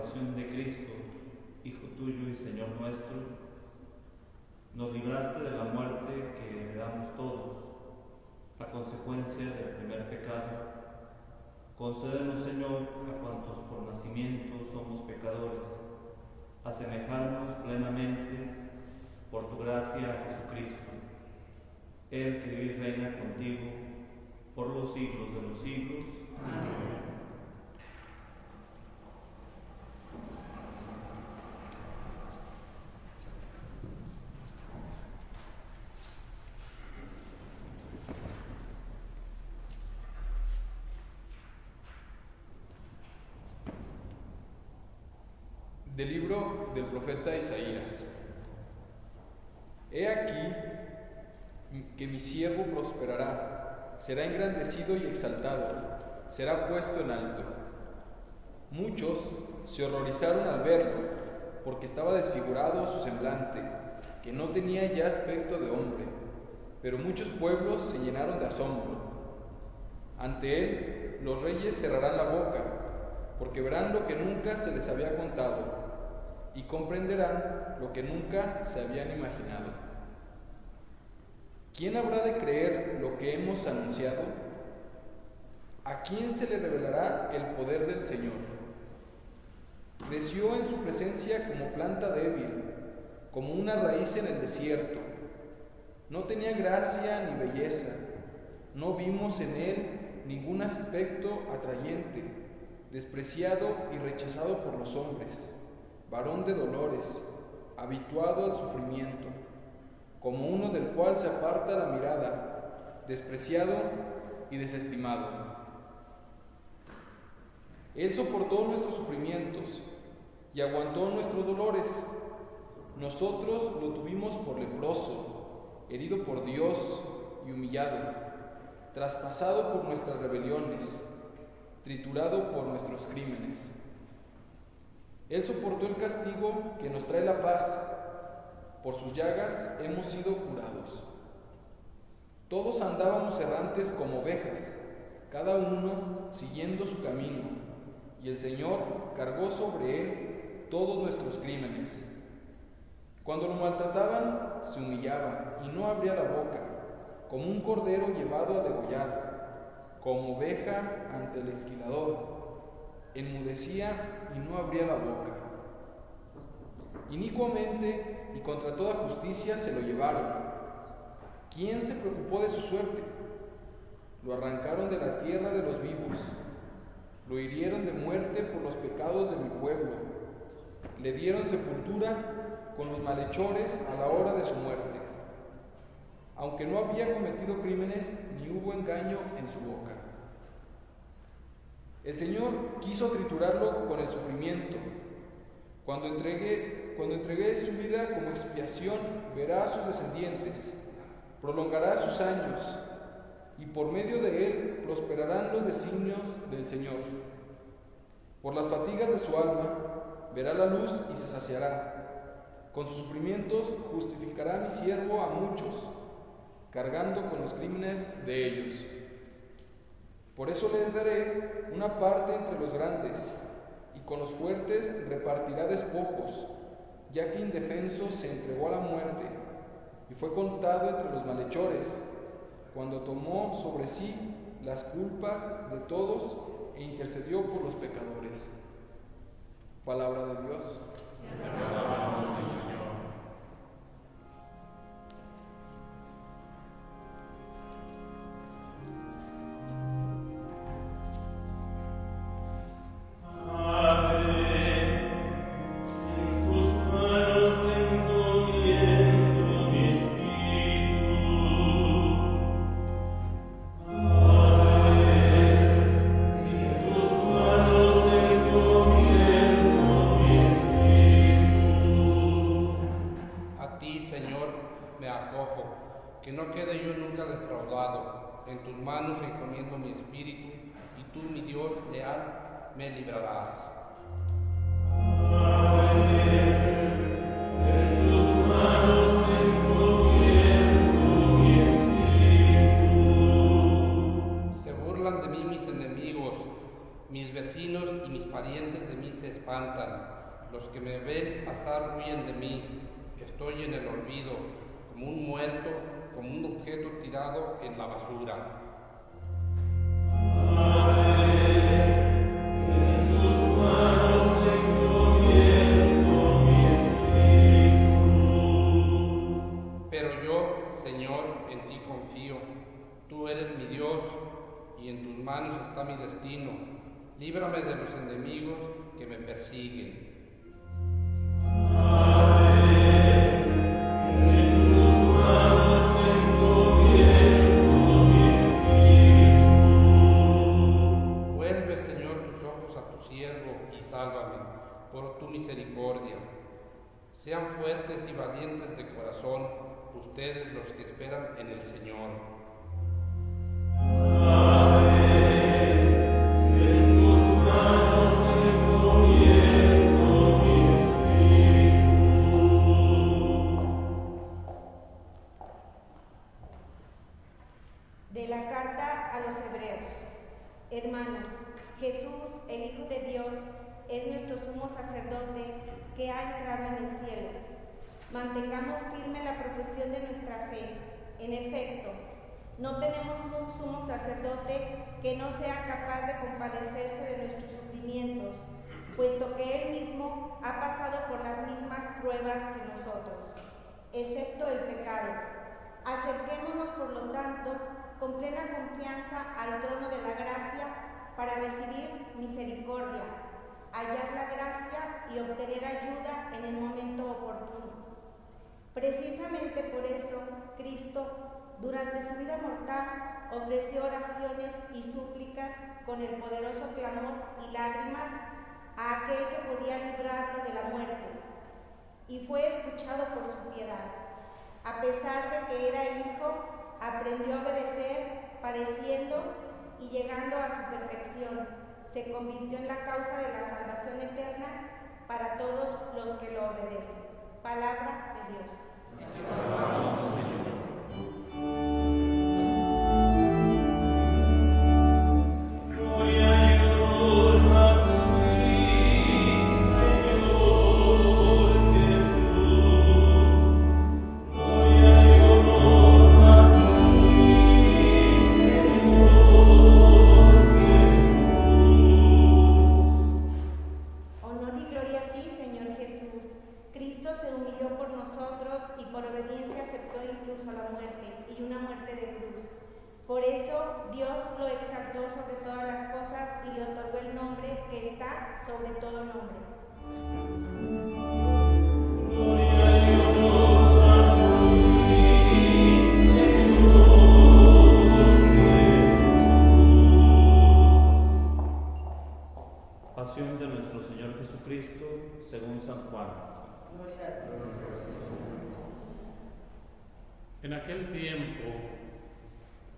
pasión de Cristo, Hijo tuyo y Señor nuestro, nos libraste de la muerte que heredamos todos, a consecuencia del primer pecado. Concédenos, Señor, a cuantos por nacimiento somos pecadores, asemejarnos plenamente por tu gracia a Jesucristo, Él que vive y reina contigo por los siglos de los siglos. Amén. Del libro del profeta Isaías. He aquí que mi siervo prosperará, será engrandecido y exaltado, será puesto en alto. Muchos se horrorizaron al verlo, porque estaba desfigurado su semblante, que no tenía ya aspecto de hombre, pero muchos pueblos se llenaron de asombro. Ante él los reyes cerrarán la boca, porque verán lo que nunca se les había contado, y comprenderán lo que nunca se habían imaginado. ¿Quién habrá de creer lo que hemos anunciado? ¿A quién se le revelará el poder del Señor? Creció en su presencia como planta débil, como una raíz en el desierto. No tenía gracia ni belleza, no vimos en él ningún aspecto atrayente, despreciado y rechazado por los hombres, varón de dolores, habituado al sufrimiento, como uno del cual se aparta la mirada, despreciado y desestimado. Él soportó nuestros sufrimientos y aguantó nuestros dolores. Nosotros lo tuvimos por leproso, herido por Dios y humillado, traspasado por nuestras rebeliones, triturado por nuestros crímenes. Él soportó el castigo que nos trae la paz, por sus llagas hemos sido curados. Todos andábamos errantes como ovejas, cada uno siguiendo su camino, y el Señor cargó sobre él todos nuestros crímenes. Cuando lo maltrataban, se humillaba y no abría la boca, como un cordero llevado a degollar, como oveja ante el esquilador. Enmudecía y no abría la boca. Inicuamente y contra toda justicia se lo llevaron. ¿Quién se preocupó de su suerte? Lo arrancaron de la tierra de los vivos. Lo hirieron de muerte por los pecados de mi pueblo. Le dieron sepultura con los malhechores a la hora de su muerte. Aunque no había cometido crímenes ni hubo engaño en su boca. El Señor quiso triturarlo con el sufrimiento. Cuando entregué su vida como expiación, verá a sus descendientes, prolongará sus años, y por medio de él prosperarán los designios del Señor. Por las fatigas de su alma, verá la luz y se saciará. Con sus sufrimientos justificará mi siervo a muchos, cargando con los crímenes de ellos. Por eso le daré una parte entre los grandes, y con los fuertes repartirá despojos, ya que indefenso se entregó a la muerte, y fue contado entre los malhechores, cuando tomó sobre sí las culpas de todos e intercedió por los pecadores. Palabra de Dios. Que no quede yo nunca defraudado. En tus manos encomiendo mi espíritu, y tú, mi Dios leal, me librarás. En tus manos encomiendo mi espíritu. Se burlan de mí mis enemigos, mis vecinos y mis parientes de mí se espantan. espantan. Los que me ven pasar huyen de mí. Estoy en el olvido, como un muerto, como un objeto tirado en la basura. Pero yo, Señor, en ti confío. Tú eres mi Dios y en tus manos está mi destino. Líbrame de los enemigos que me persiguen. Vuelve, Señor, tus ojos a tu siervo y sálvame por tu misericordia. Sean fuertes y valientes de corazón ustedes los que esperan en el Señor. De la carta a los Hebreos. Hermanos, Jesús, el Hijo de Dios, es nuestro sumo sacerdote que ha entrado en el cielo. Mantengamos firme la profesión de nuestra fe. En efecto, no tenemos un sumo sacerdote que no sea capaz de compadecerse de nuestros sufrimientos, puesto que Él mismo ha pasado por las mismas pruebas que nosotros, excepto el pecado. Acerquémonos, por lo tanto, con plena confianza al trono de la gracia para recibir misericordia, hallar la gracia y obtener ayuda en el momento oportuno. Precisamente por eso, Cristo, durante su vida mortal, ofreció oraciones y súplicas con el poderoso clamor y lágrimas a aquel que podía librarlo de la muerte, y fue escuchado por su piedad. A pesar de que era el Hijo, aprendió a obedecer, padeciendo y llegando a su perfección. Se convirtió en la causa de la salvación eterna para todos los que lo obedecen. Palabra de Dios. Por eso Dios lo exaltó sobre todas las cosas y le otorgó el nombre que está sobre todo nombre. Pasión de nuestro Señor Jesucristo según San Juan. En aquel tiempo,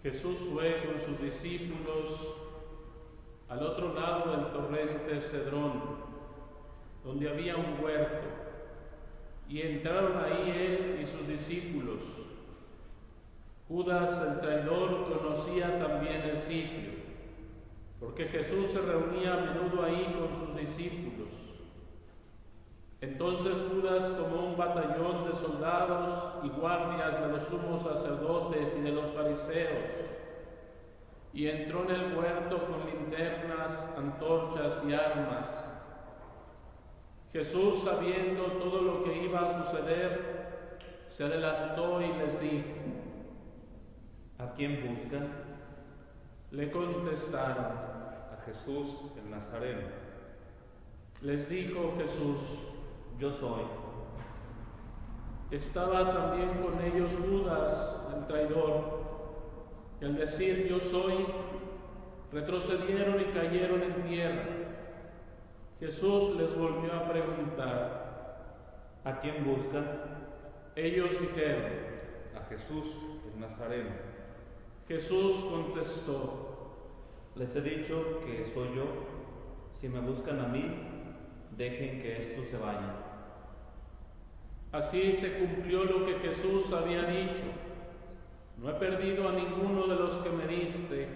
Jesús fue con sus discípulos al otro lado del torrente Cedrón, donde había un huerto, y entraron ahí él y sus discípulos. Judas, el traidor, conocía también el sitio, porque Jesús se reunía a menudo ahí con sus discípulos. Entonces Judas tomó un batallón de soldados y guardias de los sumos sacerdotes y de los fariseos, y entró en el huerto con linternas, antorchas y armas. Jesús, sabiendo todo lo que iba a suceder, se adelantó y les dijo: ¿A quién buscan? Le contestaron: A Jesús el Nazareno. Les dijo Jesús: Yo soy. Estaba también con ellos Judas, el traidor, y al decir yo soy, retrocedieron y cayeron en tierra. Jesús les volvió a preguntar: ¿A quién buscan? Ellos dijeron: A Jesús el Nazareno. Jesús contestó: Les he dicho que soy yo. Si me buscan a mí, dejen que estos se vayan. Así se cumplió lo que Jesús había dicho: no he perdido a ninguno de los que me diste.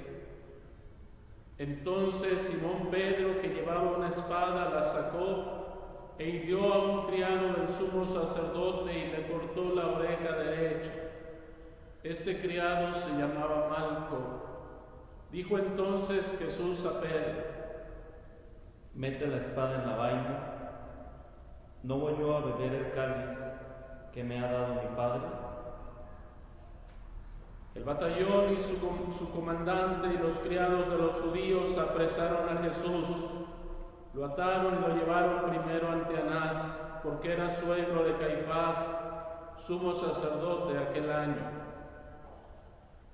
Entonces Simón Pedro, que llevaba una espada, la sacó e hirió a un criado del sumo sacerdote y le cortó la oreja derecha. Este criado se llamaba Malco. Dijo entonces Jesús a Pedro: mete la espada en la vaina. ¿No voy yo a beber el cáliz que me ha dado mi Padre? El batallón y su comandante y los criados de los judíos apresaron a Jesús. Lo ataron y lo llevaron primero ante Anás, porque era suegro de Caifás, sumo sacerdote aquel año.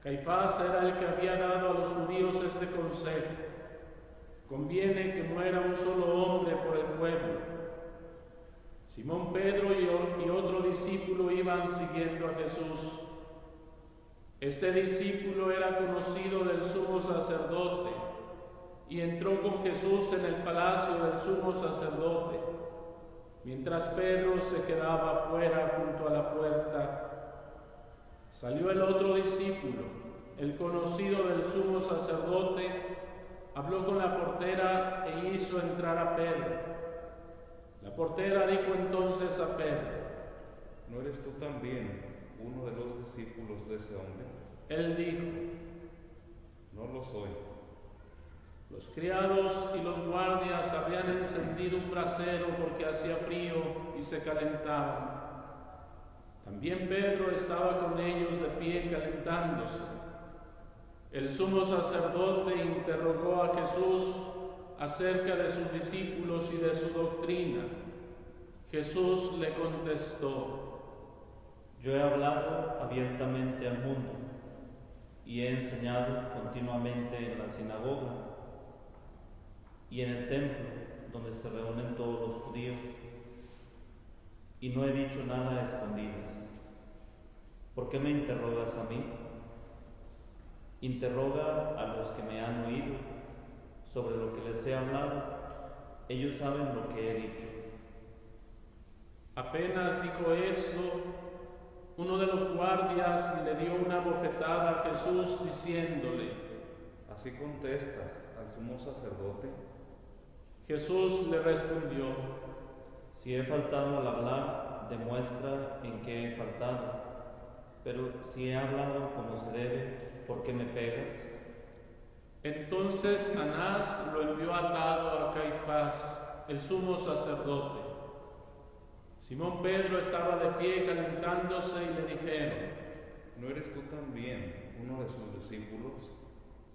Caifás era el que había dado a los judíos este consejo: conviene que muera un solo hombre por el pueblo. Simón Pedro y otro discípulo iban siguiendo a Jesús. Este discípulo era conocido del sumo sacerdote y entró con Jesús en el palacio del sumo sacerdote, mientras Pedro se quedaba afuera junto a la puerta. Salió el otro discípulo, el conocido del sumo sacerdote, habló con la portera e hizo entrar a Pedro. La portera dijo entonces a Pedro: ¿no eres tú también uno de los discípulos de ese hombre? Él dijo: no lo soy. Los criados y los guardias habían encendido un brasero porque hacía frío y se calentaban. También Pedro estaba con ellos de pie calentándose. El sumo sacerdote interrogó a Jesús acerca de sus discípulos y de su doctrina. Jesús le contestó: yo he hablado abiertamente al mundo y he enseñado continuamente en la sinagoga y en el templo donde se reúnen todos los judíos, y no he dicho nada a escondidas. ¿Por qué me interrogas a mí? Interroga a los que me han oído sobre lo que les he hablado. Ellos saben lo que he dicho. Apenas dijo esto, uno de los guardias le dio una bofetada a Jesús diciéndole: ¿así contestas al sumo sacerdote? Jesús le respondió: si he faltado al hablar, demuestra en qué he faltado. Pero si he hablado como se debe, ¿por qué me pegas? Entonces Anás lo envió atado a Caifás, el sumo sacerdote. Simón Pedro estaba de pie calentándose y le dijeron: ¿no eres tú también uno de sus discípulos?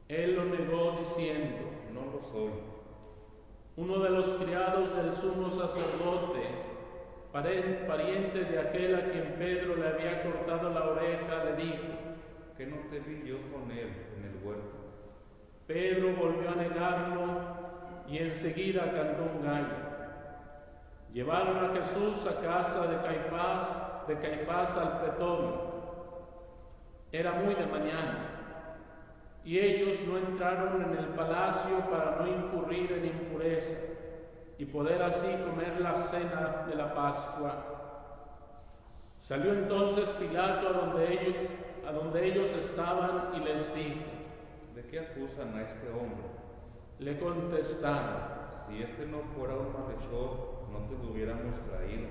Él lo negó diciendo: no lo soy. Uno de los criados del sumo sacerdote, pariente de aquel a quien Pedro le había cortado la oreja, le dijo: ¿que no te vi yo con él en el huerto? Pedro volvió a negarlo y enseguida cantó un gallo. Llevaron a Jesús a casa de Caifás al pretorio. Era muy de mañana, y ellos no entraron en el palacio para no incurrir en impureza y poder así comer la cena de la Pascua. Salió entonces Pilato a donde ellos estaban y les dijo: ¿de qué acusan a este hombre? Le contestaron: si este no fuera un malhechor, no te lo hubiéramos traído.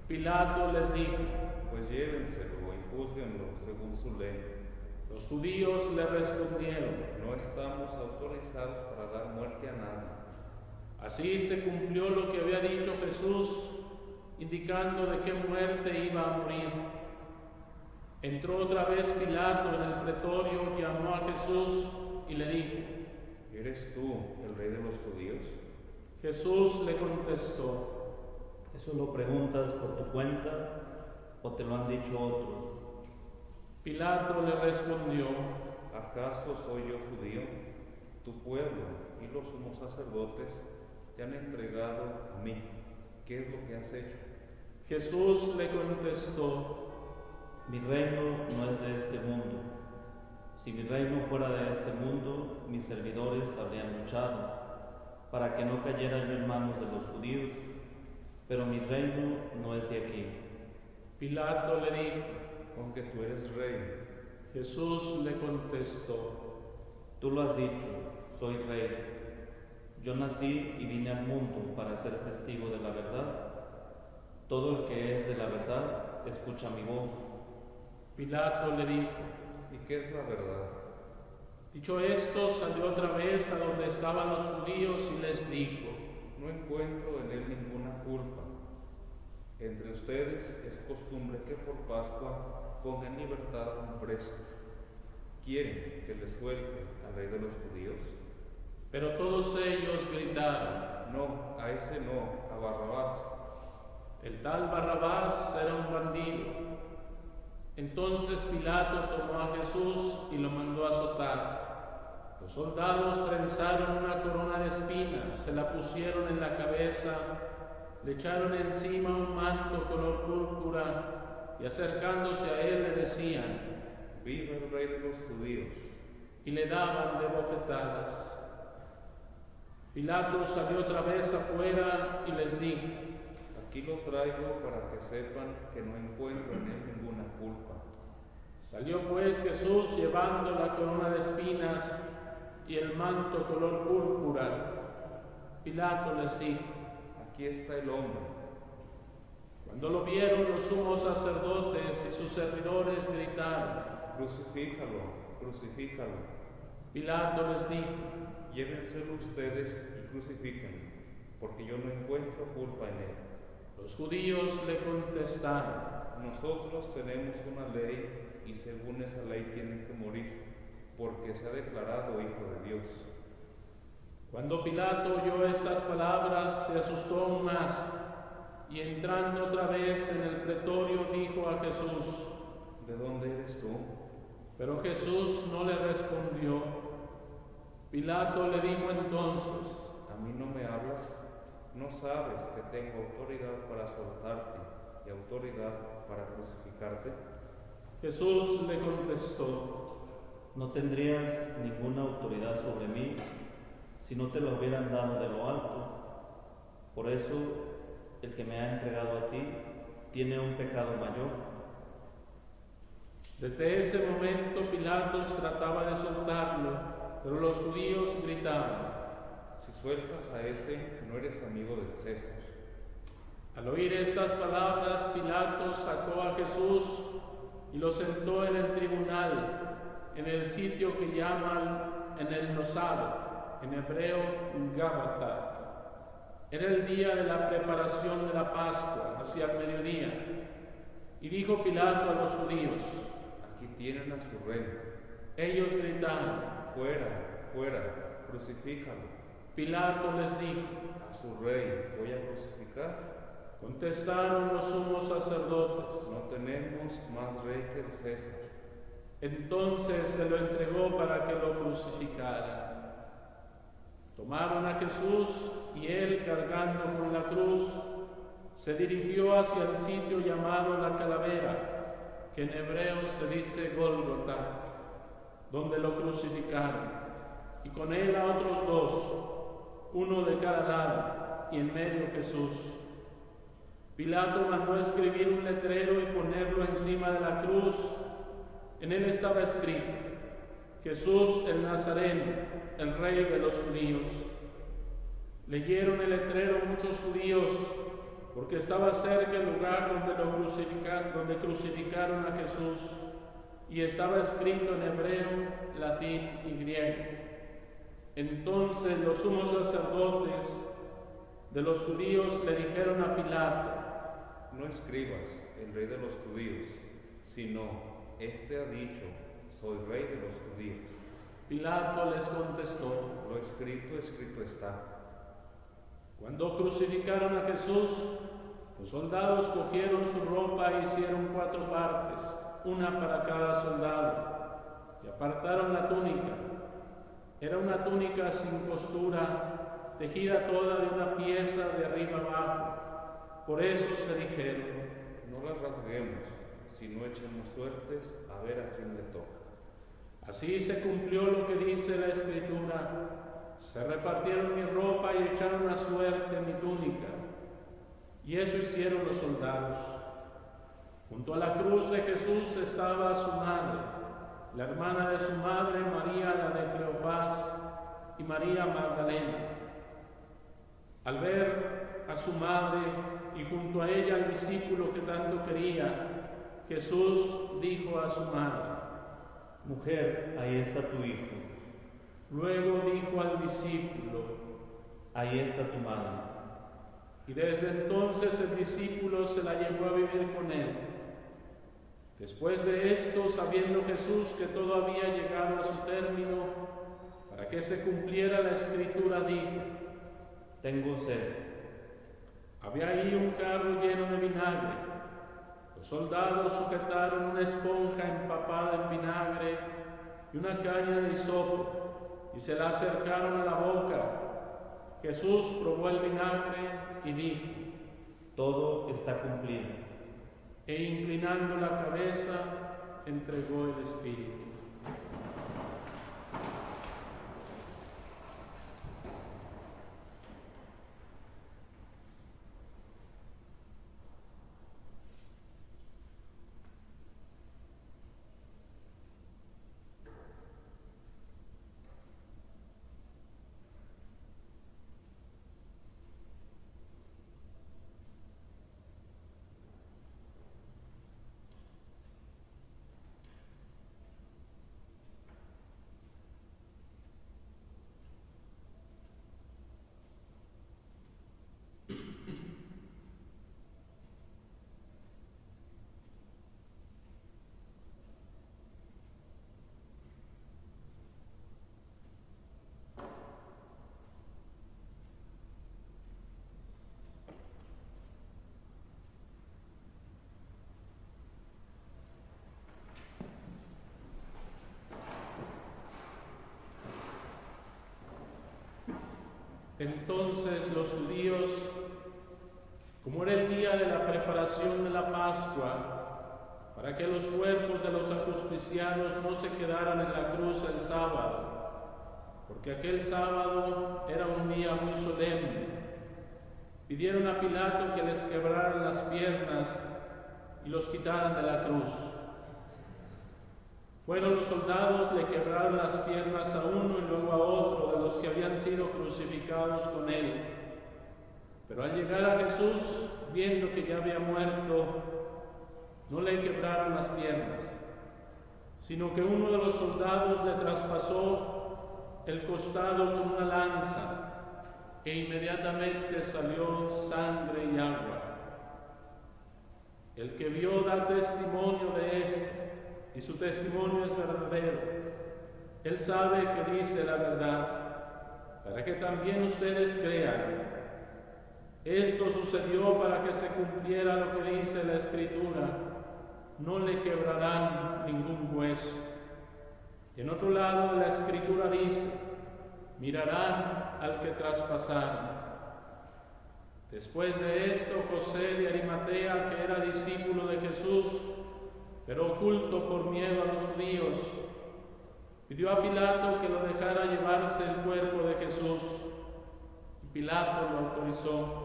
Pilato les dijo: pues llévenselo y júzguenlo según su ley. Los judíos le respondieron: no estamos autorizados para dar muerte a nadie. Así se cumplió lo que había dicho Jesús, indicando de qué muerte iba a morir. Entró otra vez Pilato en el pretorio, llamó a Jesús y le dijo: ¿eres tú el rey de los judíos? Jesús le contestó: ¿eso lo preguntas por tu cuenta o te lo han dicho otros? Pilato le respondió: ¿acaso soy yo judío? Tu pueblo y los sumos sacerdotes te han entregado a mí. ¿Qué es lo que has hecho? Jesús le contestó: mi reino no es de este mundo. Si mi reino fuera de este mundo, mis servidores habrían luchado para que no cayera yo en manos de los judíos, pero mi reino no es de aquí. Pilato le dijo: aunque tú eres rey. Jesús le contestó: tú lo has dicho, soy rey. Yo nací y vine al mundo para ser testigo de la verdad. Todo el que es de la verdad escucha mi voz. Pilato le dijo: ¿Y qué es la verdad? Dicho esto, salió otra vez a donde estaban los judíos y les dijo: No encuentro en él ninguna culpa. Entre ustedes es costumbre que por Pascua pongan en libertad a un preso. ¿Quieren que le suelte al rey de los judíos? Pero todos ellos gritaron: No, a ese no, a Barrabás. El tal Barrabás era un bandido. Entonces Pilato tomó a Jesús y lo mandó a azotar. Los soldados trenzaron una corona de espinas, se la pusieron en la cabeza, le echaron encima un manto color púrpura y acercándose a él le decían: Viva el rey de los judíos. Y le daban de bofetadas. Pilato salió otra vez afuera y les dijo: Aquí lo traigo para que sepan que no encuentro en él ninguna culpa. Salió pues Jesús llevando la corona de espinas y el manto color púrpura. Pilato les dijo: Aquí está el hombre. Cuando lo vieron los sumos sacerdotes y sus servidores gritaron: Crucifícalo, crucifícalo. Pilato les dijo: Llévenselo ustedes y crucifíquenlo, porque yo no encuentro culpa en él. Los judíos le contestaron: Nosotros tenemos una ley y según esa ley tiene que morir, porque se ha declarado hijo de Dios. Cuando Pilato oyó estas palabras, se asustó aún más y entrando otra vez en el pretorio dijo a Jesús: ¿De dónde eres tú? Pero Jesús no le respondió. Pilato le dijo entonces: ¿A mí no me hablas? ¿No sabes que tengo autoridad para soltarte y autoridad para crucificarte? Jesús le contestó: No tendrías ninguna autoridad sobre mí si no te lo hubieran dado de lo alto. Por eso, el que me ha entregado a ti tiene un pecado mayor. Desde ese momento Pilatos trataba de soltarlo, pero los judíos gritaban: Si sueltas a ese, no eres amigo del César. Al oír estas palabras, Pilatos sacó a Jesús y lo sentó en el tribunal, en el sitio que llaman en el Nosado, en hebreo Gábata. Era el día de la preparación de la Pascua, hacia el mediodía. Y dijo Pilato a los judíos: Aquí tienen a su rey. Ellos gritaron: Fuera, fuera, crucifícalo. Pilato les dijo: A su rey voy a crucificar. Contestaron los sumos sacerdotes: No tenemos más rey que el César. Entonces se lo entregó para que lo crucificaran. Tomaron a Jesús y él, cargando con la cruz, se dirigió hacia el sitio llamado la Calavera, que en hebreo se dice Gólgota, donde lo crucificaron, y con él a otros dos, uno de cada lado, y en medio Jesús. Pilato mandó escribir un letrero y ponerlo encima de la cruz. En él estaba escrito: Jesús el Nazareno, el Rey de los judíos. Leyeron el letrero muchos judíos, porque estaba cerca el lugar donde crucificaron a Jesús, y estaba escrito en hebreo, latín y griego. Entonces los sumos sacerdotes de los judíos le dijeron a Pilato: No escribas el rey de los judíos, sino este ha dicho: soy rey de los judíos. Pilato les contestó: Lo escrito, escrito está. Cuando crucificaron a Jesús, los soldados cogieron su ropa e hicieron 4 partes, una para cada soldado, y apartaron la túnica. Era una túnica sin costura, tejida toda de una pieza de arriba abajo. Por eso se dijeron: No las rasguemos, sino echemos suertes a ver a quién le toca. Así se cumplió lo que dice la Escritura: se repartieron mi ropa y echaron a suerte mi túnica. Y eso hicieron los soldados. Junto a la cruz de Jesús estaba su madre, la hermana de su madre, María, la de Cleofás, y María Magdalena. Al ver a su madre y junto a ella al discípulo que tanto quería, Jesús dijo a su madre: Mujer, ahí está tu hijo. Luego dijo al discípulo: Ahí está tu madre. Y desde entonces el discípulo se la llevó a vivir con él. Después de esto, sabiendo Jesús que todo había llegado a su término, para que se cumpliera la Escritura, dijo: Tengo sed. Había ahí un jarro lleno de vinagre. Los soldados sujetaron una esponja empapada en vinagre y una caña de hisopo y se la acercaron a la boca. Jesús probó el vinagre y dijo: Todo está cumplido. E inclinando la cabeza, entregó el espíritu. Entonces los judíos, como era el día de la preparación de la Pascua, para que los cuerpos de los ajusticiados no se quedaran en la cruz el sábado, porque aquel sábado era un día muy solemne, pidieron a Pilato que les quebraran las piernas y los quitaran de la cruz. Fueron los soldados, le quebraron las piernas a uno y luego a otro de los que habían sido crucificados con él. Pero al llegar a Jesús, viendo que ya había muerto, no le quebraron las piernas, sino que uno de los soldados le traspasó el costado con una lanza, e inmediatamente salió sangre y agua. El que vio da testimonio de esto, y su testimonio es verdadero. Él sabe que dice la verdad, para que también ustedes crean. Esto sucedió para que se cumpliera lo que dice la Escritura: no le quebrarán ningún hueso. Y en otro lado de la Escritura dice: mirarán al que traspasaron. Después de esto, José de Arimatea, que era discípulo de Jesús, pero oculto por miedo a los judíos, pidió a Pilato que lo dejara llevarse el cuerpo de Jesús, y Pilato lo autorizó.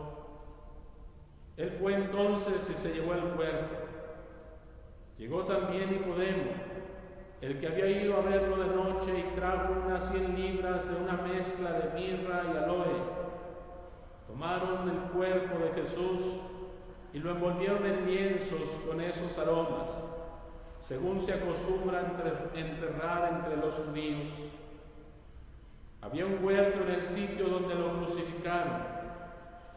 Él fue entonces y se llevó el cuerpo. Llegó también Nicodemo, el que había ido a verlo de noche, y trajo unas 100 libras de una mezcla de mirra y aloe. Tomaron el cuerpo de Jesús y lo envolvieron en lienzos con esos aromas, según se acostumbra enterrar entre los judíos. Había un huerto en el sitio donde lo crucificaron,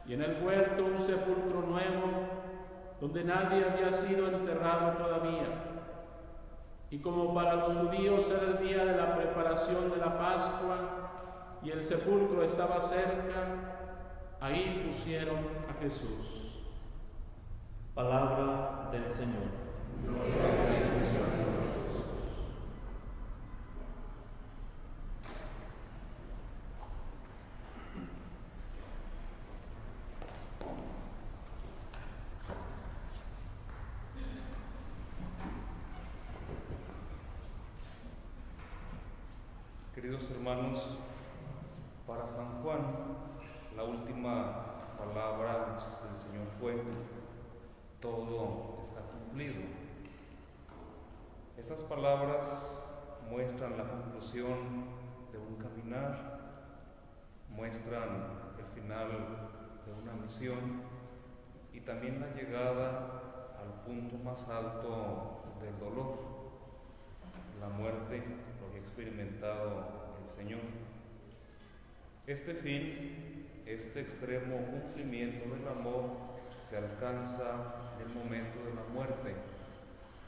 y en el huerto un sepulcro nuevo, donde nadie había sido enterrado todavía. Y como para los judíos era el día de la preparación de la Pascua, y el sepulcro estaba cerca, ahí pusieron a Jesús. Palabra del Señor. Queridos hermanos, para San Juan, la última palabra del Señor fue: todo está cumplido. Estas palabras muestran la conclusión de un caminar muestran el final de una misión y también la llegada al punto más alto del dolor. La muerte lo había experimentado el Señor. Este fin, este extremo cumplimiento del amor se alcanza en el momento de la muerte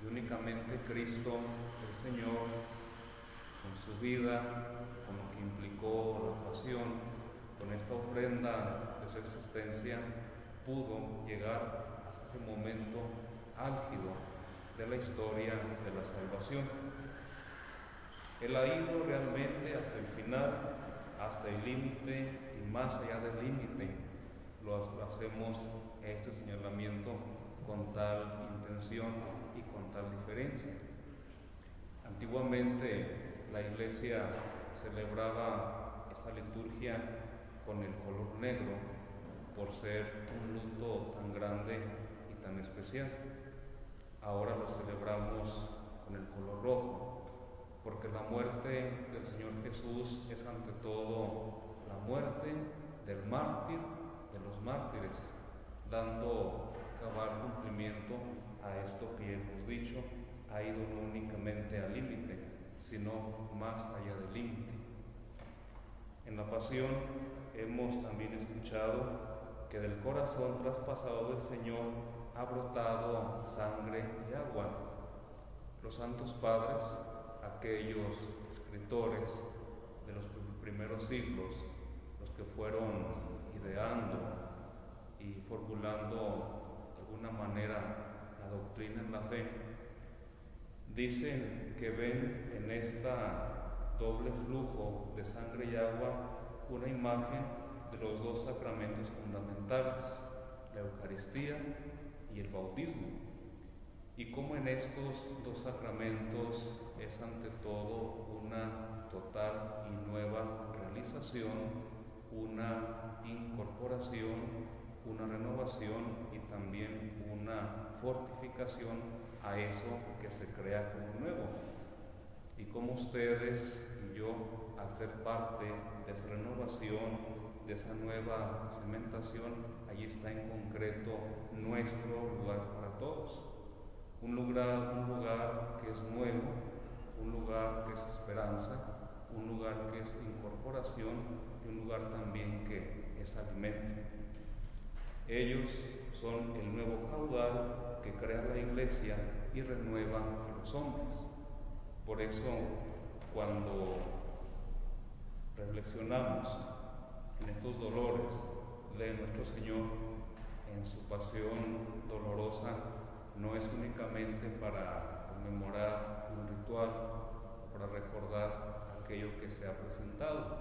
y únicamente Cristo, el Señor, con su vida, con lo que implicó la pasión, con esta ofrenda de su existencia, pudo llegar hasta ese momento álgido de la historia de la salvación. Él ha ido realmente hasta el final, hasta el límite y más allá del límite. Lo hacemos este señalamiento con tal intención y con tal diferencia. Antiguamente la Iglesia celebraba esta liturgia con el color negro por ser un luto tan grande y tan especial. Ahora lo celebramos con el color rojo, porque la muerte del Señor Jesús es ante todo la muerte del mártir, de los mártires, dando cabal cumplimiento a esto que hemos dicho, ha ido no únicamente al límite, sino más allá del límite. En la pasión hemos también escuchado que del corazón traspasado del Señor ha brotado sangre y agua. Los santos padres, aquellos escritores de los primeros siglos, los que fueron ideando y formulando de alguna manera la doctrina en la fe, dicen que ven en esta doble flujo de sangre y agua una imagen de los dos sacramentos fundamentales, la Eucaristía y el bautismo, y cómo en estos dos sacramentos es ante todo una total y nueva realización, una incorporación, una renovación y también una fortificación a eso que se crea como nuevo. Y como ustedes y yo, al ser parte de esa renovación, de esa nueva cementación, allí está en concreto nuestro lugar para todos. Un lugar que es nuevo, un lugar que es esperanza, un lugar que es incorporación y un lugar también que es alimento. Ellos son el nuevo caudal que crea la Iglesia y renueva a los hombres. Por eso, cuando reflexionamos en estos dolores de nuestro Señor, en su pasión dolorosa, no es únicamente para conmemorar un ritual, para recordar aquello que se ha presentado,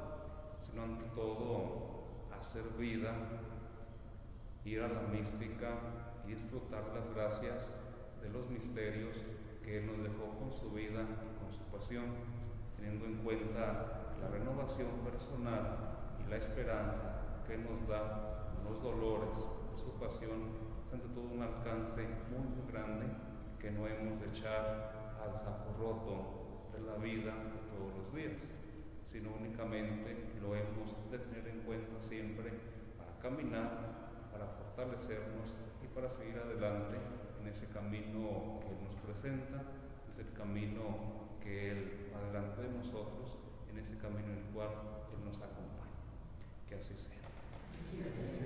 sino ante todo hacer vida, ir a la mística y disfrutar las gracias de los misterios que Él nos dejó con su vida y con su pasión, teniendo en cuenta la renovación personal y la esperanza que nos da los dolores de su pasión, ante todo un alcance muy grande que no hemos de echar al saco roto de la vida de todos los días, sino únicamente lo hemos de tener en cuenta siempre para caminar, para fortalecernos y para seguir adelante en ese camino que Él nos presenta, es el camino que Él va delante de nosotros, en ese camino en el cual Él nos acompaña. Que así sea. Sí, sí, sí.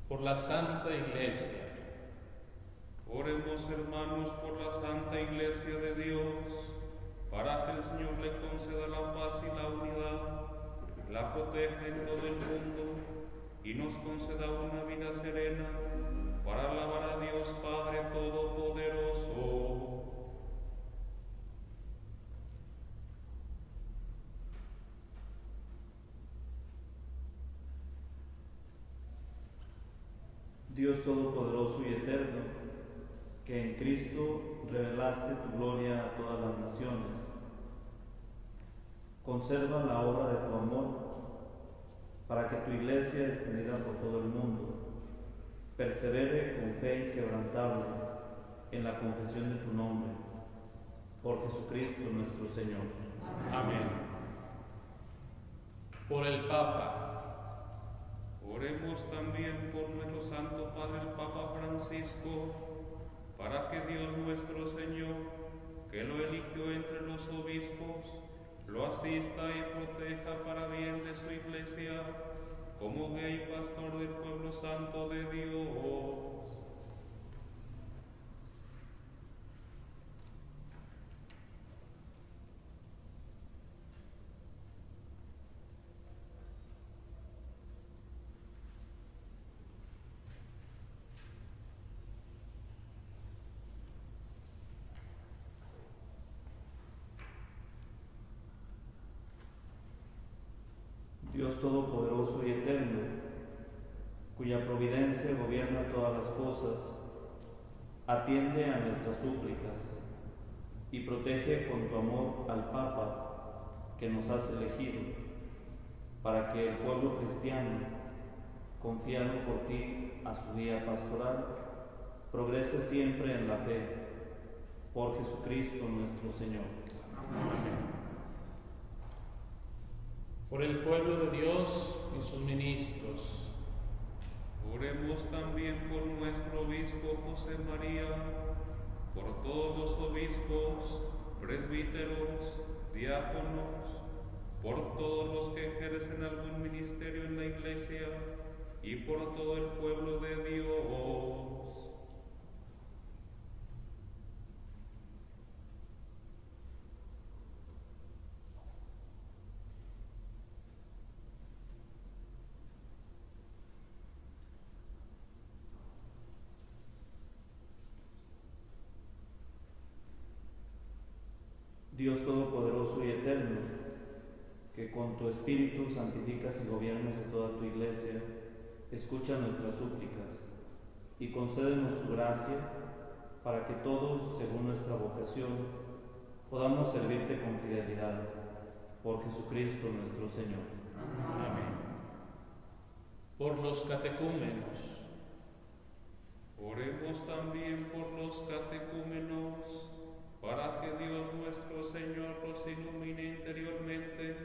por la Santa Iglesia. Oremos, hermanos, por la Santa Iglesia de Dios, para que el Señor le conceda la paz y la unidad, la proteja en todo el mundo y nos conceda una vida serena para alabar a Dios Padre Todopoderoso. Dios Todopoderoso y Eterno, que en Cristo revelaste tu gloria a todas las naciones, conserva la obra de tu amor, para que tu Iglesia, extendida por todo el mundo, persevere con fe inquebrantable en la confesión de tu nombre, por Jesucristo nuestro Señor. Amén. Por el Papa. Oremos también por nuestro Santo Padre el Papa Francisco, para que Dios nuestro Señor, que lo eligió entre los obispos, lo asista y proteja para bien de su Iglesia, como guía y pastor del pueblo santo de Dios. Dios Todopoderoso y Eterno, cuya providencia gobierna todas las cosas, atiende a nuestras súplicas y protege con tu amor al Papa que nos has elegido, para que el pueblo cristiano, confiado por ti a su guía pastoral, progrese siempre en la fe, por Jesucristo nuestro Señor. Amén. Por el pueblo de Dios y sus ministros. Oremos también por nuestro obispo José María, por todos los obispos, presbíteros, diáconos, por todos los que ejercen algún ministerio en la Iglesia y por todo el pueblo de Dios. Dios Todopoderoso y Eterno, que con tu Espíritu santificas y gobiernas en toda tu Iglesia, escucha nuestras súplicas y concédenos tu gracia para que todos, según nuestra vocación, podamos servirte con fidelidad. Por Jesucristo nuestro Señor. Amén. Por los catecúmenos. Oremos también por los catecúmenos, para que Dios nuestro Señor los ilumine interiormente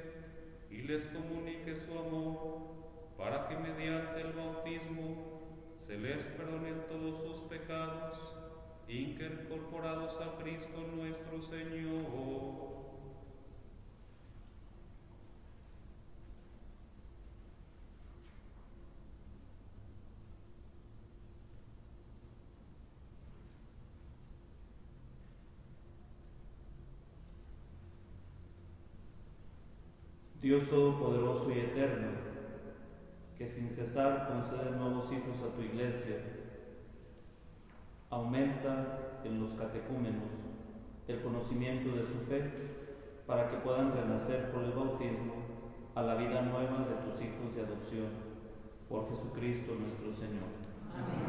y les comunique su amor, para que mediante el bautismo se les perdonen todos sus pecados, incorporados a Cristo nuestro Señor. Dios Todopoderoso y Eterno, que sin cesar concede nuevos hijos a tu Iglesia, aumenta en los catecúmenos el conocimiento de su fe, para que puedan renacer por el bautismo a la vida nueva de tus hijos de adopción, por Jesucristo nuestro Señor. Amén.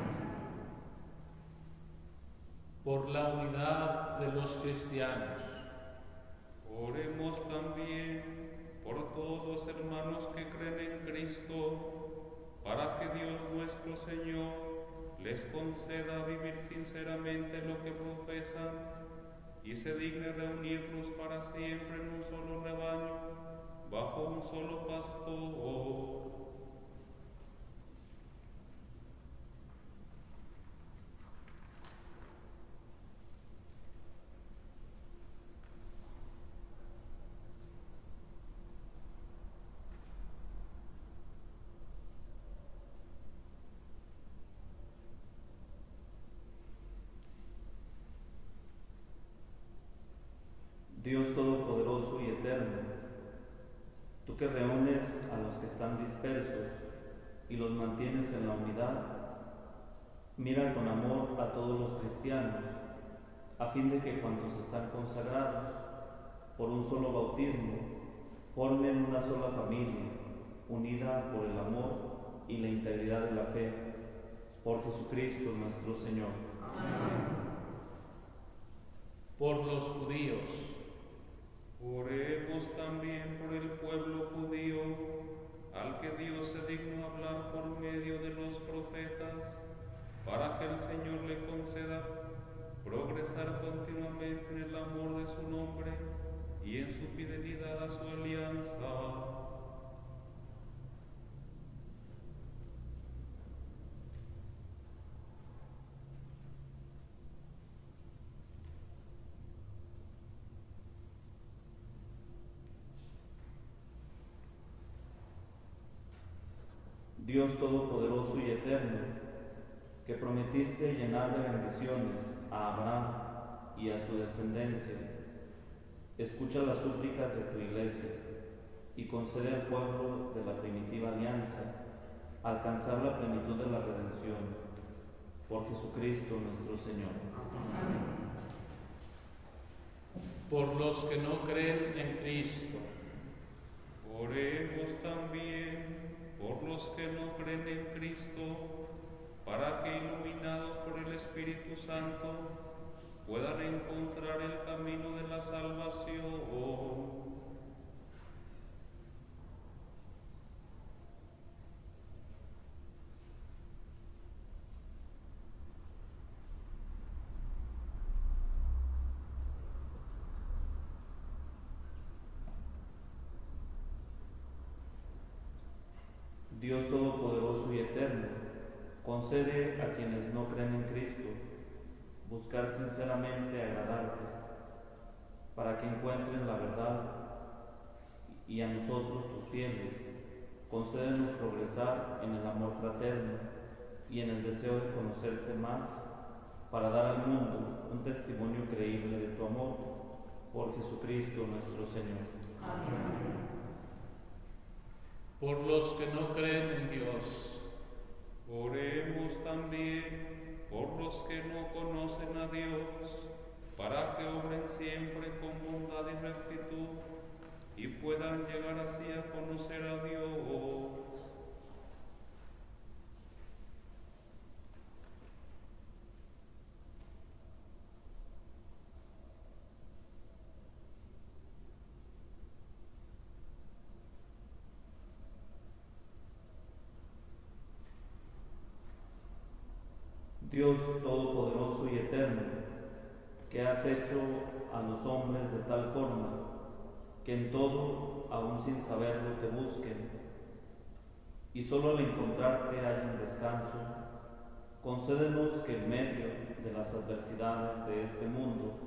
Por la unidad de los cristianos. Oremos también por todos los hermanos que creen en Cristo, para que Dios nuestro Señor les conceda vivir sinceramente lo que profesan y se digne reunirlos para siempre en un solo rebaño, bajo un solo pastor. tú que reúnes a los que están dispersos y los mantienes en la unidad, mira con amor a todos los cristianos, a fin de que cuantos están consagrados por un solo bautismo, formen una sola familia, unida por el amor y la integridad de la fe, por Jesucristo nuestro Señor. Amén. Por los judíos, Oremos también por el pueblo judío, al que Dios se dignó hablar por medio de los profetas, para que el Señor le conceda progresar continuamente en el amor de su nombre y en su fidelidad a su alianza. Dios Todopoderoso y Eterno, que prometiste llenar de bendiciones a Abraham y a su descendencia, escucha las súplicas de tu Iglesia y concede al pueblo de la primitiva alianza alcanzar la plenitud de la redención. Por Jesucristo nuestro Señor. Amén. por los que no creen en Cristo, Oremos también por los que no creen en Cristo, para que, iluminados por el Espíritu Santo, puedan encontrar el camino de la salvación. Dios Todopoderoso y Eterno, concede a quienes no creen en Cristo buscar sinceramente agradarte, para que encuentren la verdad, y a nosotros, tus fieles, concédenos progresar en el amor fraterno y en el deseo de conocerte más, para dar al mundo un testimonio creíble de tu amor, por Jesucristo nuestro Señor. Amén. por los que no creen en Dios, Oremos también por los que no conocen a Dios, para que obren siempre con bondad y rectitud y puedan llegar así a conocer a Dios. Dios Todopoderoso y Eterno, que has hecho a los hombres de tal forma que en todo, aun sin saberlo, te busquen, y solo al encontrarte hallen descanso, concédenos que en medio de las adversidades de este mundo,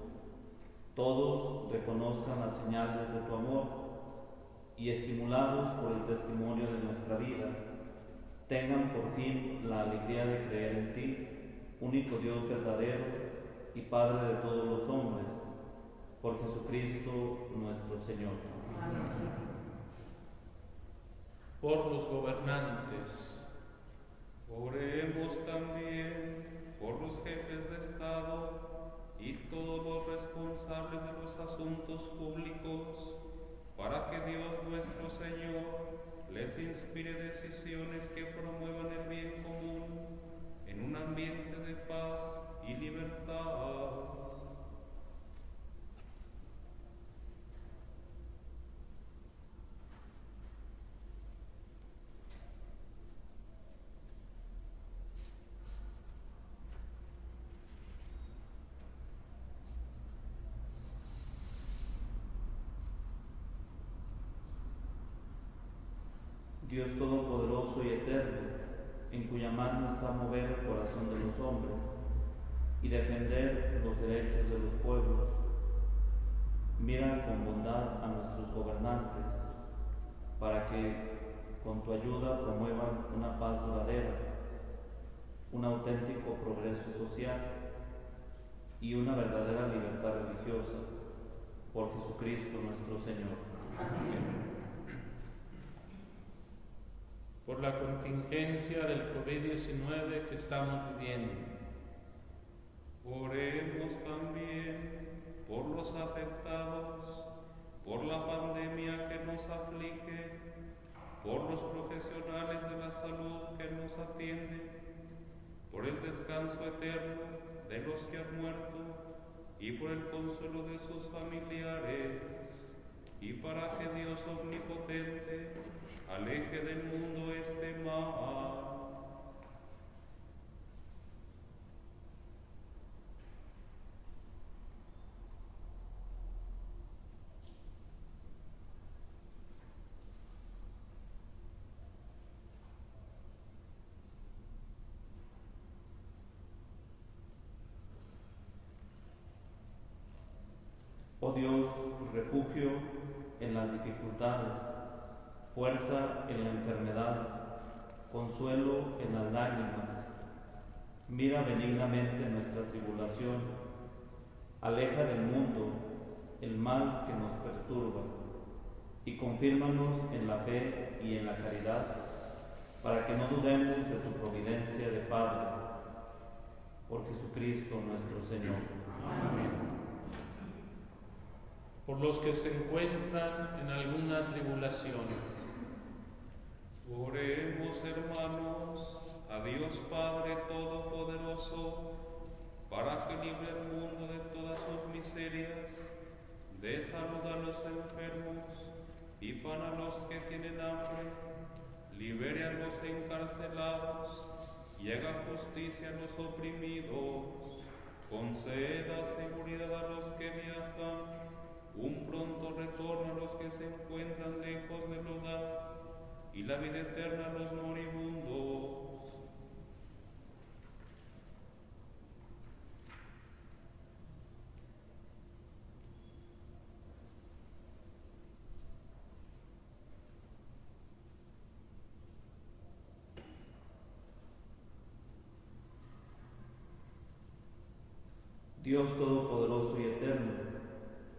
todos reconozcan las señales de tu amor y, estimulados por el testimonio de nuestra vida, tengan por fin la alegría de creer en ti, único Dios verdadero y Padre de todos los hombres, por Jesucristo nuestro Señor. Amén. por los gobernantes, Oremos también por los jefes de Estado y todos los responsables de los asuntos públicos, para que Dios nuestro Señor les inspire decisiones que promuevan el bien común en un ambiente de paz y libertad. Dios Todopoderoso y Eterno, en cuya mano está mover el corazón de los hombres y defender los derechos de los pueblos, mira con bondad a nuestros gobernantes, para que con tu ayuda promuevan una paz duradera, un auténtico progreso social y una verdadera libertad religiosa, por Jesucristo nuestro Señor. Amén. por la contingencia del COVID-19 que estamos viviendo. Oremos también por los afectados, por la pandemia que nos aflige, por los profesionales de la salud que nos atienden, por el descanso eterno de los que han muerto y por el consuelo de sus familiares, y para que Dios omnipotente aleje del mundo este mal. Oh Dios, refugio en las dificultades, fuerza en la enfermedad, consuelo en las lágrimas, mira benignamente nuestra tribulación, aleja del mundo el mal que nos perturba y confírmanos en la fe y en la caridad, para que no dudemos de tu providencia de Padre, por Jesucristo nuestro Señor. Amén. Por los que se encuentran en alguna tribulación. Oremos, hermanos, a Dios Padre Todopoderoso, para que libre el mundo de todas sus miserias, dé salud a los enfermos y pan a los que tienen hambre, libere a los encarcelados y haga justicia a los oprimidos, conceda seguridad a los que viajan, un pronto retorno a los que se encuentran lejos del hogar y la vida eterna a los moribundos. Dios Todopoderoso y Eterno,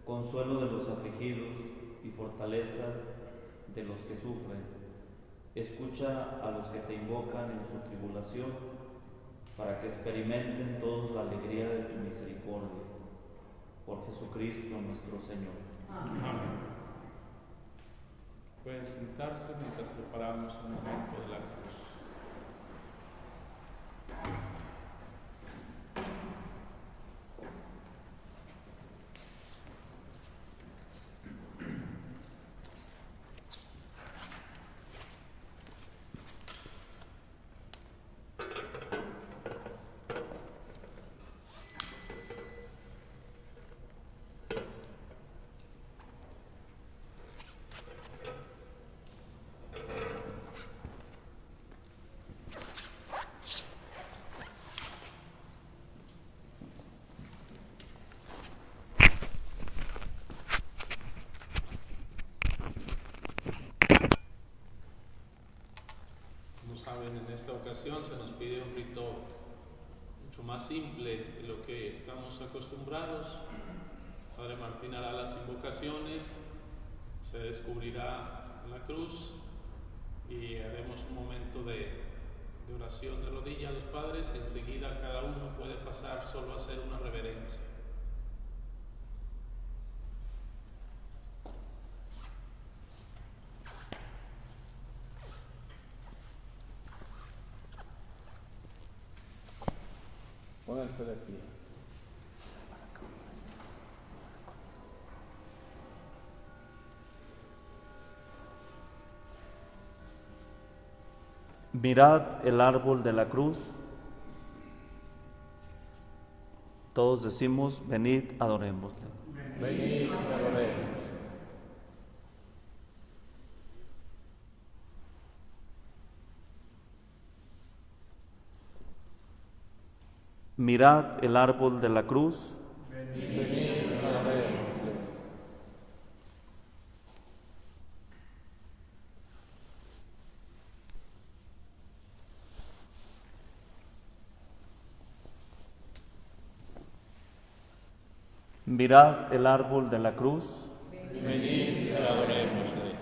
consuelo de los afligidos y fortaleza de los que sufren, escucha a los que te invocan en su tribulación, para que experimenten todos la alegría de tu misericordia. Por Jesucristo nuestro Señor. Amén. Pueden sentarse mientras preparamos el momento de la cruz. En esta ocasión se nos pide un rito mucho más simple de lo que estamos acostumbrados. Padre Martín hará las invocaciones, se descubrirá la cruz y haremos un momento de oración de rodillas a los padres y enseguida cada uno puede pasar solo a hacer una reverencia. Ponerse de pie. Mirad el árbol de la cruz. Todos decimos, venid, adorémosle. Venid, adoremos. Mirad el árbol de la cruz. Venid, adorémosle. Mirad el árbol de la cruz. Venid, adorémosle.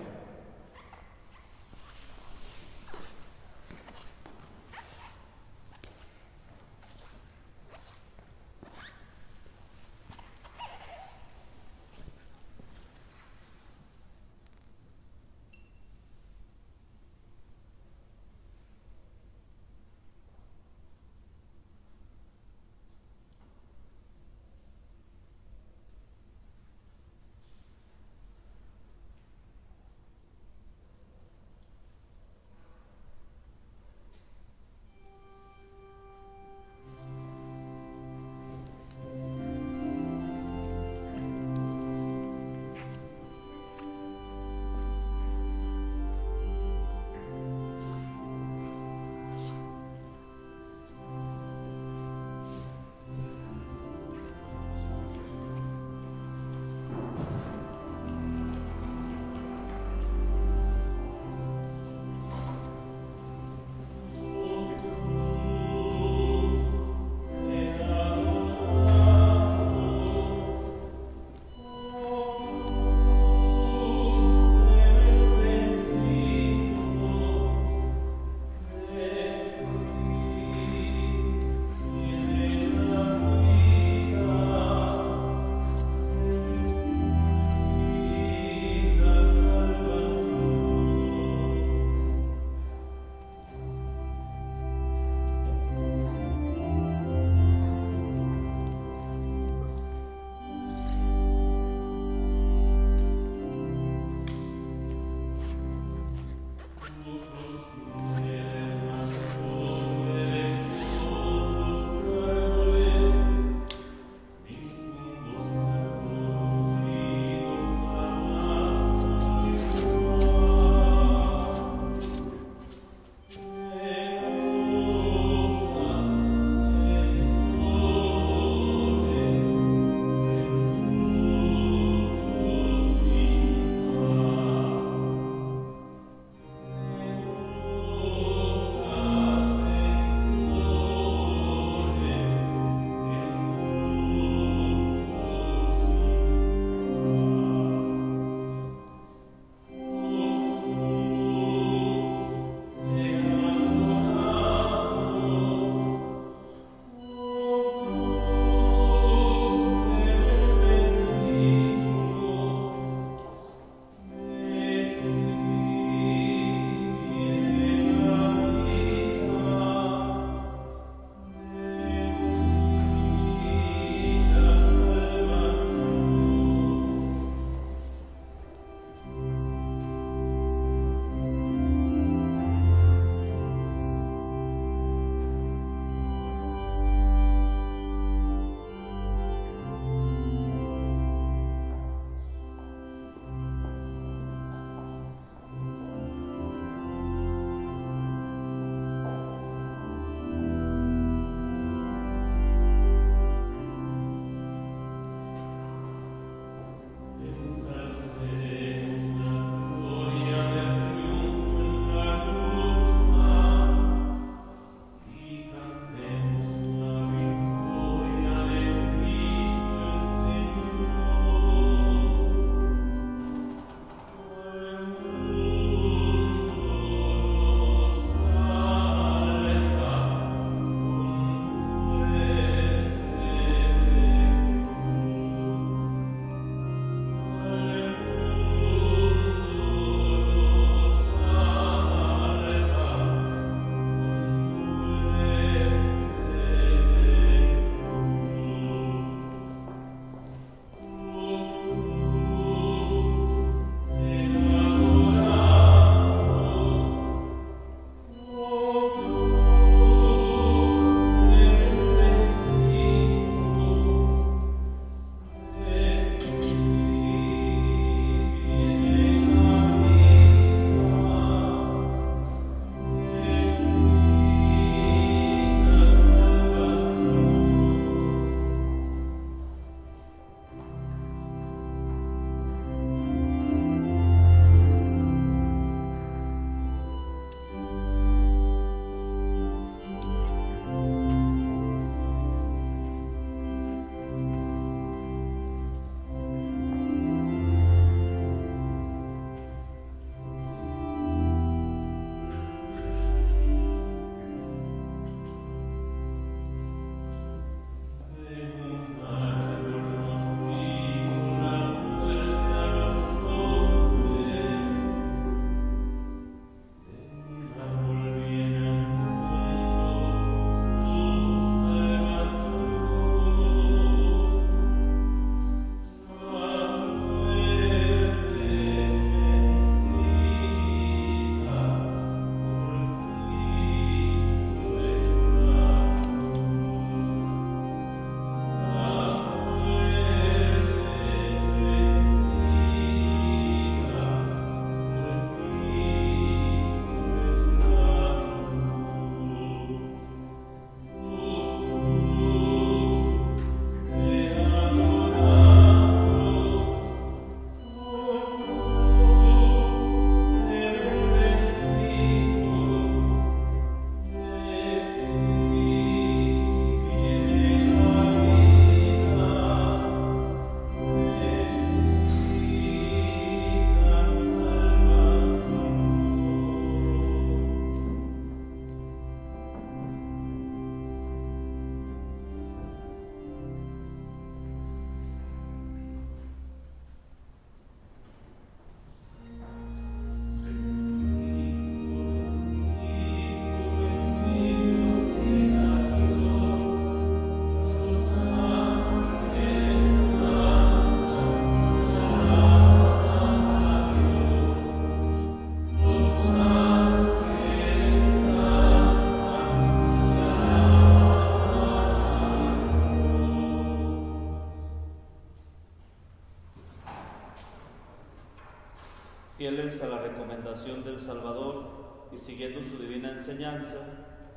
revelación del Salvador y siguiendo su divina enseñanza,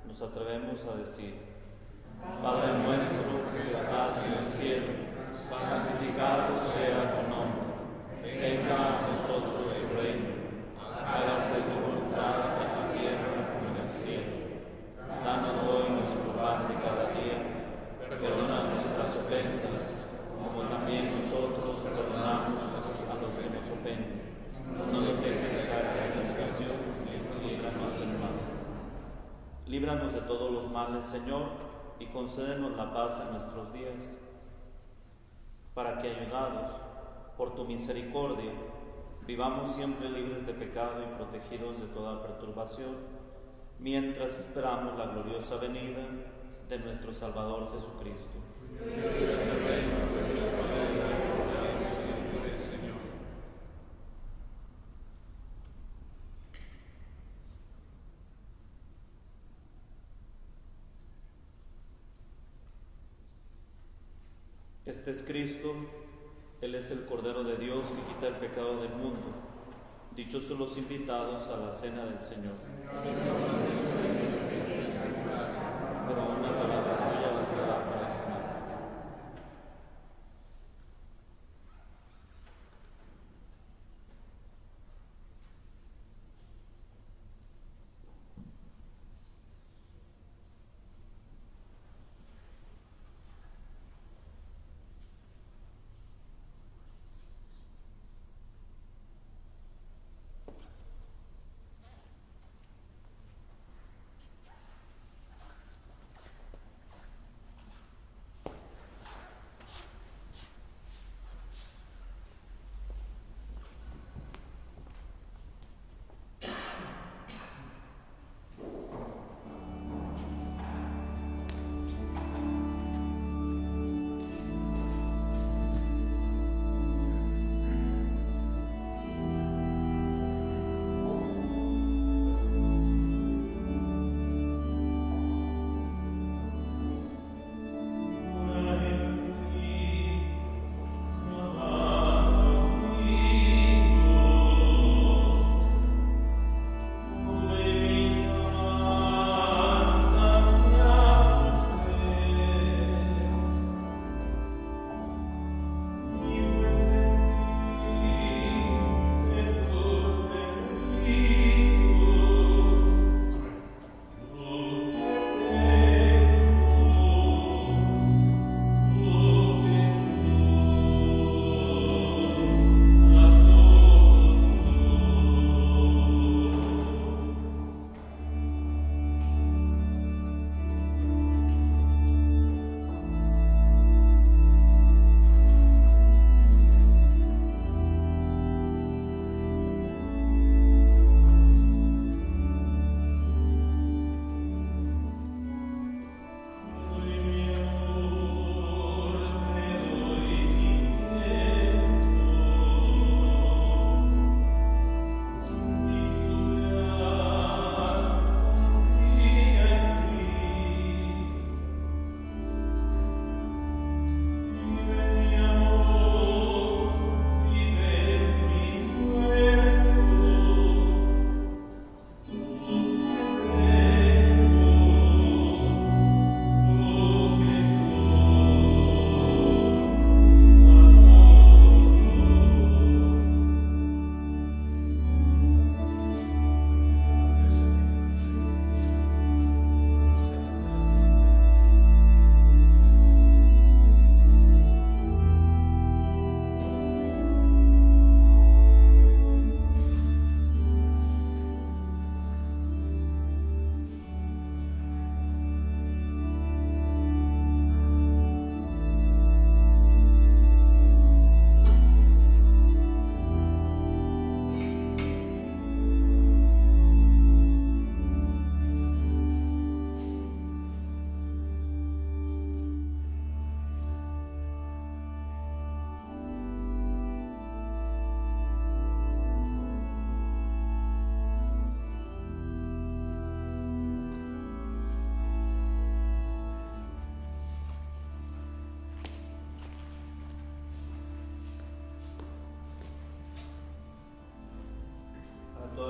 nos atrevemos a decir: Padre nuestro que estás en el cielo, santificado sea tu nombre. Venga a nosotros tu reino. Hágase tu voluntad en la tierra como en el cielo. Danos hoy nuestro pan de cada día. Perdona nuestras ofensas, como también nosotros perdonamos a los que nos ofenden. No nos dejes caer en la tentación y líbranos del mal. Líbranos de todos los males, Señor, y concédenos la paz en nuestros días, para que, ayudados por tu misericordia, vivamos siempre libres de pecado y protegidos de toda perturbación, mientras esperamos la gloriosa venida de nuestro Salvador Jesucristo. Este es Cristo, Él es el Cordero de Dios que quita el pecado del mundo. Dichosos los invitados a la cena del Señor. Pero una palabra tuya bastará para sanar.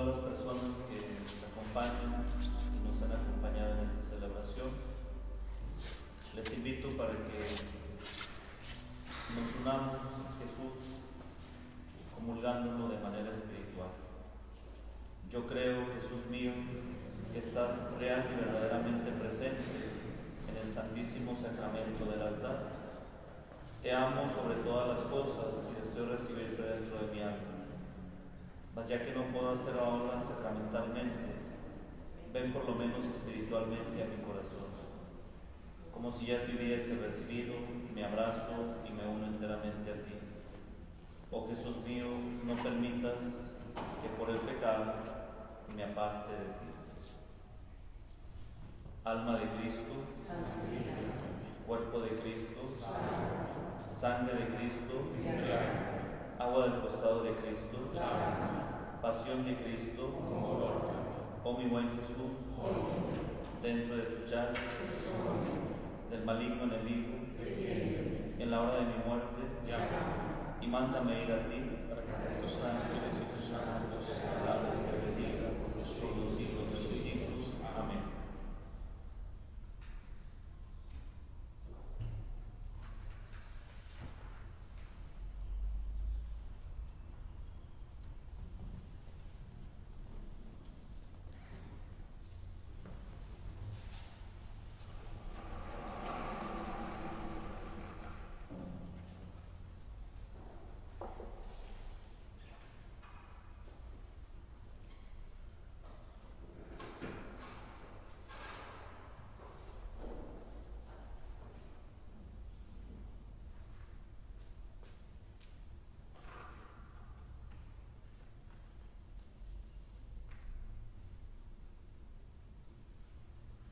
todas las personas que nos acompañan y nos han acompañado en esta celebración. Les invito para que nos unamos a Jesús comulgándolo de manera espiritual. Yo creo, Jesús mío, que estás real y verdaderamente presente en el Santísimo Sacramento del altar. Te amo sobre todas las cosas y deseo recibirte dentro de mi alma. Mas ya que no puedo hacer ahora sacramentalmente, ven por lo menos espiritualmente a mi corazón. Como si ya te hubiese recibido, me abrazo y me uno enteramente a ti. Oh Jesús mío, no permitas que por el pecado me aparte de ti. Alma de Cristo, cuerpo de Cristo, sangre de Cristo, agua del costado de Cristo, pasión de Cristo, oh mi buen Jesús, dentro de tus llagas, del maligno enemigo, en la hora de mi muerte, y mándame ir a ti, para que tus ángeles y tus santos te alaben y te bendigan por los siglos de los siglos. Amén.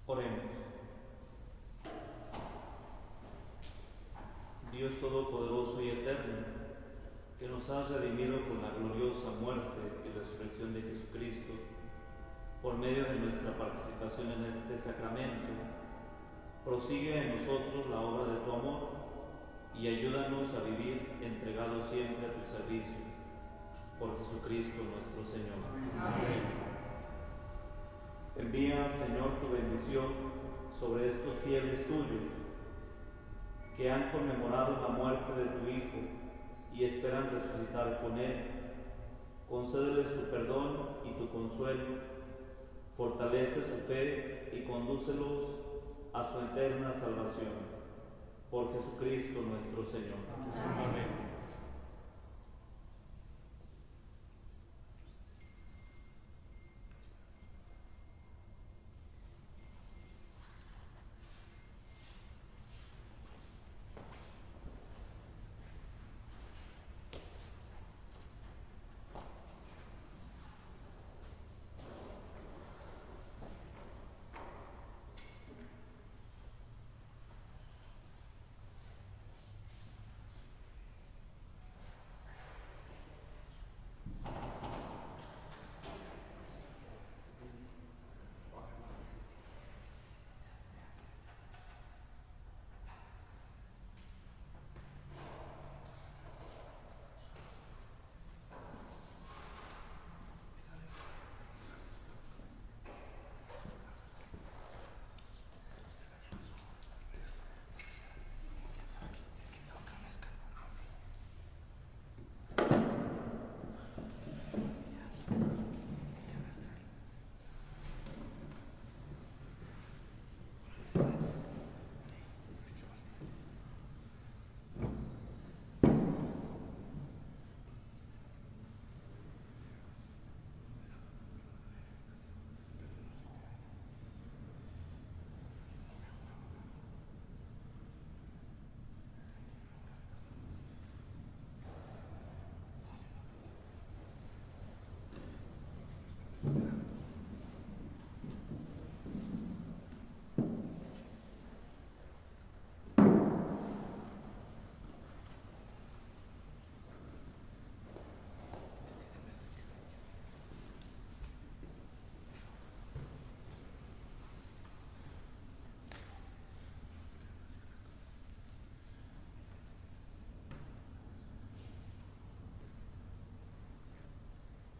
Oremos. Dios Todopoderoso y Eterno, que nos has redimido con la gloriosa muerte y resurrección de Jesucristo, por medio de nuestra participación en este sacramento, prosigue en nosotros la obra de tu amor y ayúdanos a vivir entregados siempre a tu servicio. Por Jesucristo nuestro Señor. Amén. Envía, Señor, tu bendición sobre estos fieles tuyos, que han conmemorado la muerte de tu Hijo y esperan resucitar con Él. Concédeles tu perdón y tu consuelo, fortalece su fe y condúcelos a su eterna salvación. Por Jesucristo nuestro Señor. Amén.